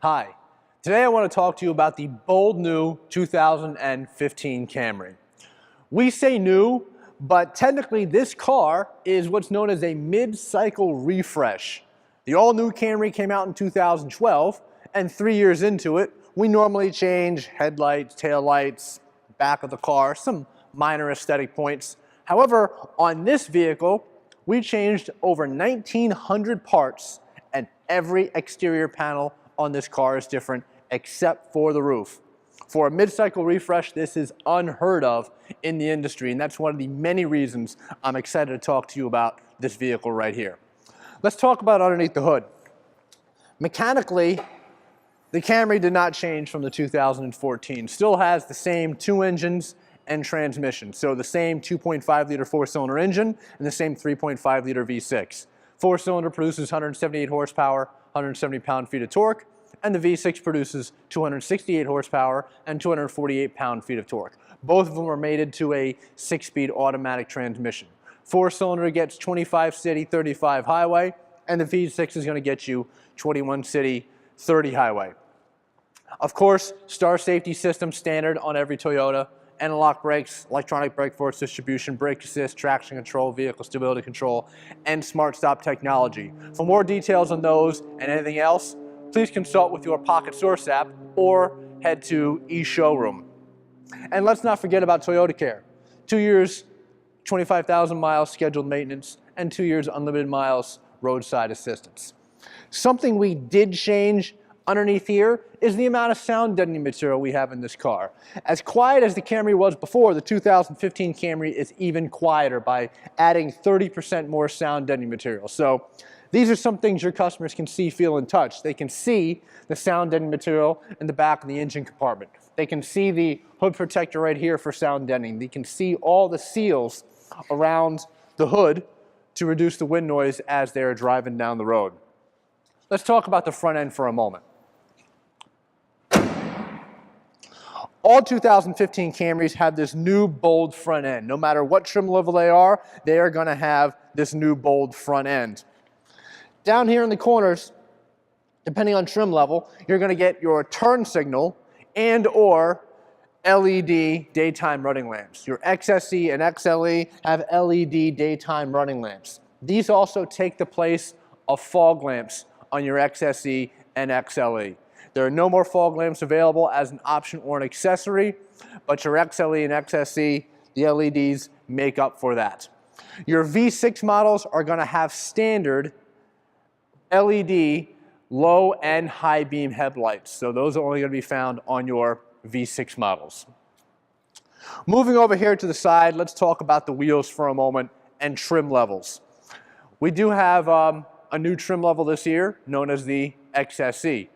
Hi, today I want to talk to you about the bold new 2015 Camry. We say new, but technically this car is what's known as a mid-cycle refresh. The all-new Camry came out in 2012, and 3 years into it, we normally change headlights, taillights, back of the car, some minor aesthetic points. However, on this vehicle, we changed over 1,900 parts, and every exterior panel on this car is different except for the roof. For a mid-cycle refresh, this is unheard of in the industry, and that's one of the many reasons I'm excited to talk to you about this vehicle right here. Let's talk about underneath the hood. Mechanically, the Camry did not change from the 2014. Still has the same two engines and transmission. So the same 2.5 liter four-cylinder engine and the same 3.5 liter V6. Four-cylinder produces 178 horsepower, 170 pound-feet of torque, and the V6 produces 268 horsepower and 248 pound-feet of torque. Both of them are mated to a 6-speed automatic transmission. Four-cylinder gets 25 city, 35 highway, and the V6 is going to get you 21 city, 30 highway. Of course, Star Safety System standard on every Toyota. Anti-lock brakes, electronic brake force distribution, brake assist, traction control, vehicle stability control, and smart stop technology. For more details on those and anything else, please consult with your Pocket Source app or head to eShowroom. And let's not forget about Toyota Care. 2 years, 25,000 miles scheduled maintenance, and 2 years unlimited miles roadside assistance. Something we did change underneath here is the amount of sound deadening material we have in this car. As quiet as the Camry was before, the 2015 Camry is even quieter by adding 30% more sound deadening material. So these are some things your customers can see, feel, and touch. They can see the sound deadening material in the back of the engine compartment. They can see the hood protector right here for sound deadening. They can see all the seals around the hood to reduce the wind noise as they're driving down the road. Let's talk about the front end for a moment. All 2015 Camrys have this new bold front end. No matter what trim level they are going to have this new bold front end. Down here in the corners, depending on trim level, you're going to get your turn signal and or LED daytime running lamps. Your XSE and XLE have LED daytime running lamps. These also take the place of fog lamps on your XSE and XLE. There are no more fog lamps available as an option or an accessory, but your XLE and XSE, the LEDs make up for that. Your V6 models are going to have standard LED low and high beam headlights. So those are only going to be found on your V6 models. Moving over here to the side, let's talk about the wheels for a moment and trim levels. We do have a new trim level this year known as the XSE.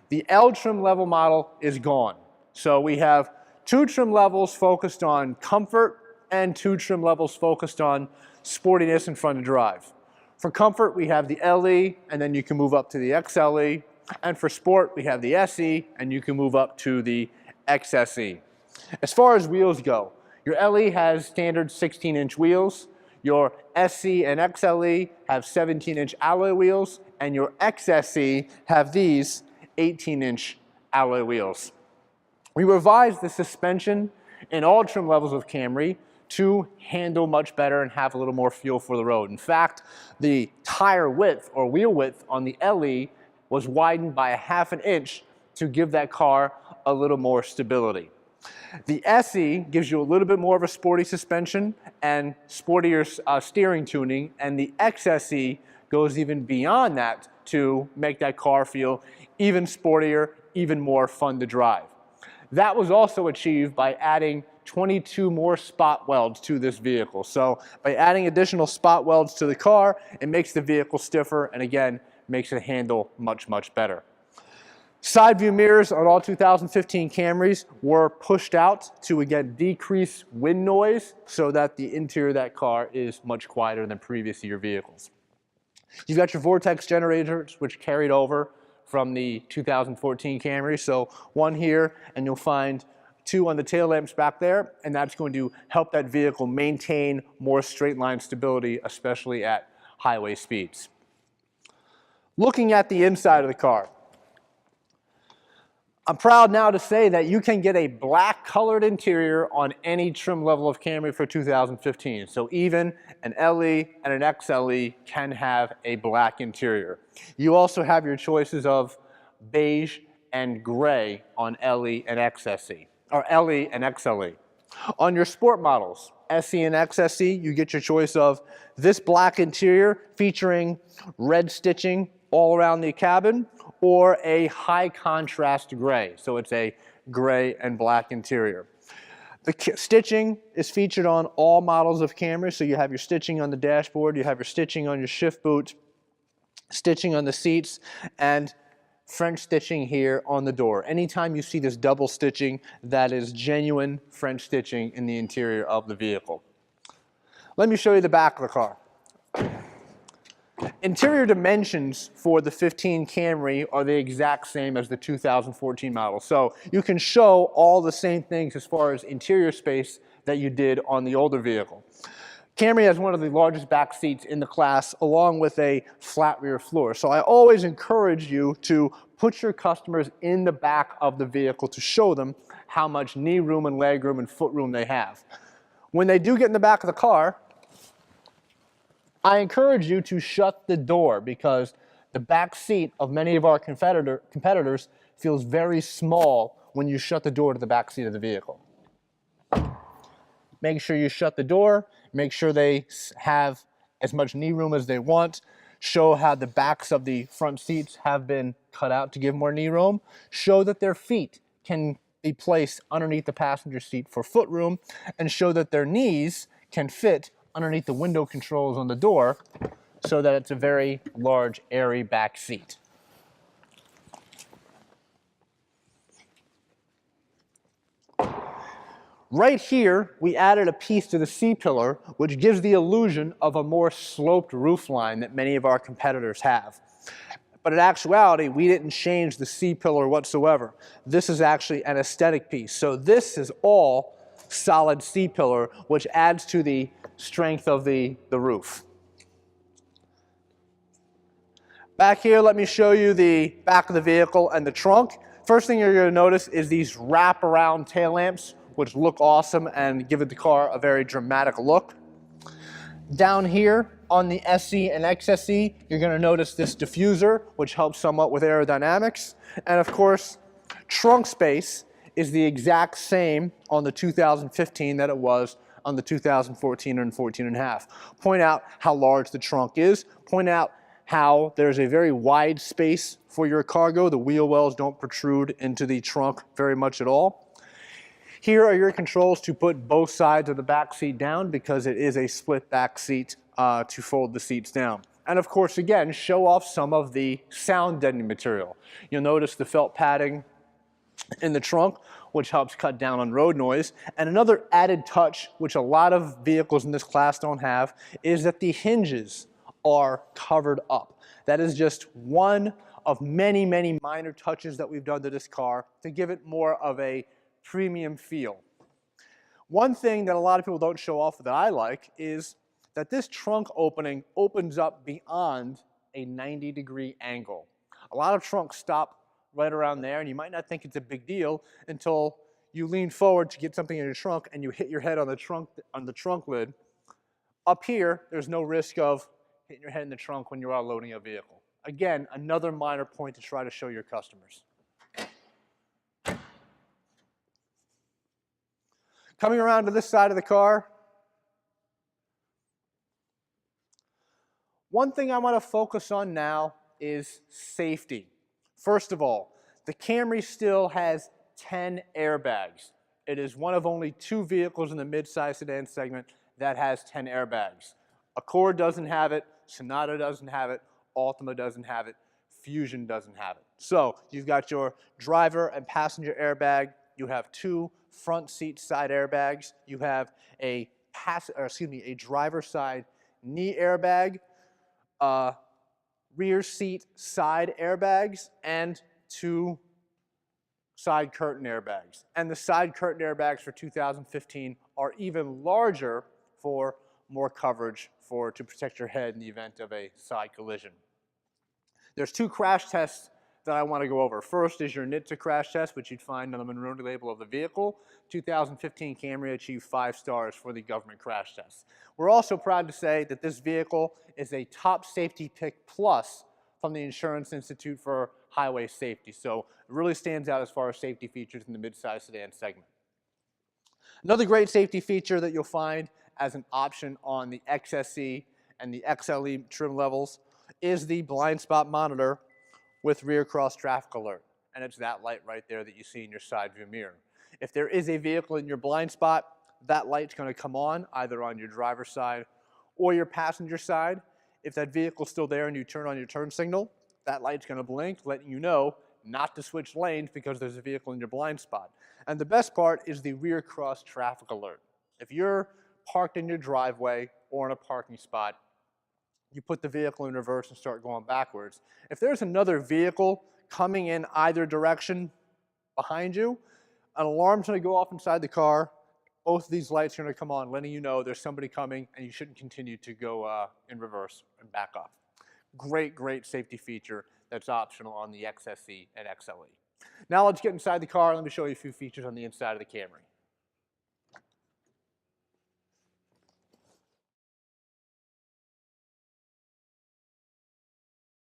The L trim level model is gone. So we have two trim levels focused on comfort and two trim levels focused on sportiness and fun to drive. For comfort, we have the LE, and then you can move up to the XLE. And for sport, we have the SE, and you can move up to the XSE. As far as wheels go, your LE has standard 16-inch wheels. Your SE and XLE have 17-inch alloy wheels, and your XSE have these 18-inch alloy wheels. We revised the suspension in all trim levels of Camry to handle much better and have a little more feel for the road. In fact, the tire width or wheel width on the LE was widened by 1/2 inch to give that car a little more stability. The SE gives you a little bit more of a sporty suspension and sportier steering tuning, and the XSE goes even beyond that to make that car feel even sportier, even more fun to drive. That was also achieved by adding 22 more spot welds to this vehicle. So by adding additional spot welds to the car, it makes the vehicle stiffer and again, makes it handle much, much better. Side view mirrors on all 2015 Camrys were pushed out to again decrease wind noise so that the interior of that car is much quieter than previous year vehicles. You've got your vortex generators, which carried over from the 2014 Camry. So one here, and you'll find two on the tail lamps back there, and that's going to help that vehicle maintain more straight line stability, especially at highway speeds. Looking at the inside of the car, I'm proud now to say that you can get a black colored interior on any trim level of Camry for 2015. So even an LE and an XLE can have a black interior. You also have your choices of beige and gray on LE and XSE, or LE and XLE. On your sport models, SE and XSE, you get your choice of this black interior featuring red stitching all around the cabin, or a high contrast gray. So it's a gray and black interior. The stitching is featured on all models of Camry. So you have your stitching on the dashboard, you have your stitching on your shift boot, stitching on the seats, and French stitching here on the door. Anytime you see this double stitching, that is genuine French stitching in the interior of the vehicle. Let me show you the back of the car. Interior dimensions for the 15 Camry are the exact same as the 2014 model. So you can show all the same things as far as interior space that you did on the older vehicle. Camry has one of the largest back seats in the class, along with a flat rear floor. So I always encourage you to put your customers in the back of the vehicle to show them how much knee room and leg room and foot room they have. When they do get in the back of the car, I encourage you to shut the door, because the back seat of many of our competitors feels very small when you shut the door to the back seat of the vehicle. Make sure you shut the door, make sure they have as much knee room as they want, show how the backs of the front seats have been cut out to give more knee room, show that their feet can be placed underneath the passenger seat for foot room, and show that their knees can fit underneath the window controls on the door, so that it's a very large, airy back seat. Right here, we added a piece to the C-pillar, which gives the illusion of a more sloped roofline that many of our competitors have. But in actuality, we didn't change the C-pillar whatsoever. This is actually an aesthetic piece. So this is all solid C-pillar, which adds to the strength of the roof. Back here, let me show you the back of the vehicle and the trunk. First thing you're going to notice is these wraparound tail lamps, which look awesome and give the car a very dramatic look. Down here on the SE and XSE, you're going to notice this diffuser, which helps somewhat with aerodynamics. And of course, trunk space is the exact same on the 2015 that it was on the 2014 and 14.5. Point out how large the trunk is. Point out how there's a very wide space for your cargo. The wheel wells don't protrude into the trunk very much at all. Here are your controls to put both sides of the back seat down, because it is a split back seat to fold the seats down. And of course, again, show off some of the sound deadening material. You'll notice the felt padding in the trunk, which helps cut down on road noise. And another added touch, which a lot of vehicles in this class don't have, is that the hinges are covered up. That is just one of many, many minor touches that we've done to this car to give it more of a premium feel. One thing that a lot of people don't show off that I like is that this trunk opening opens up beyond a 90-degree angle. A lot of trunks stop right around there, and you might not think it's a big deal until you lean forward to get something in your trunk and you hit your head on the trunk lid. Up here, there's no risk of hitting your head in the trunk when you are loading a vehicle. Again, another minor point to try to show your customers. Coming around to this side of the car, one thing I want to focus on now is safety. First of all, the Camry still has 10 airbags. It is one of only 2 vehicles in the mid-size sedan segment that has 10 airbags. Accord doesn't have it, Sonata doesn't have it, Altima doesn't have it, Fusion doesn't have it. So you've got your driver and passenger airbag, you have 2 front seat side airbags, you have a driver side knee airbag, rear seat side airbags, and 2 side curtain airbags. And the side curtain airbags for 2015 are even larger for more coverage to protect your head in the event of a side collision. There's 2 crash tests that I want to go over. First is your NHTSA crash test, which you'd find on the Monroney label of the vehicle. 2015 Camry achieved 5 stars for the government crash test. We're also proud to say that this vehicle is a top safety pick plus from the Insurance Institute for Highway Safety. So it really stands out as far as safety features in the midsize sedan segment. Another great safety feature that you'll find as an option on the XSE and the XLE trim levels is the blind spot monitor with rear cross traffic alert. And it's that light right there that you see in your side view mirror. If there is a vehicle in your blind spot, that light's going to come on either on your driver's side or your passenger side. If that vehicle's still there and you turn on your turn signal, that light's going to blink, letting you know not to switch lanes because there's a vehicle in your blind spot. And the best part is the rear cross traffic alert. If you're parked in your driveway or in a parking spot, you put the vehicle in reverse and start going backwards. If there's another vehicle coming in either direction behind you, an alarm's going to go off inside the car. Both of these lights are going to come on, letting you know there's somebody coming and you shouldn't continue to go in reverse and back up. Great, great safety feature that's optional on the XSE and XLE. Now let's get inside the car and let me show you a few features on the inside of the Camry.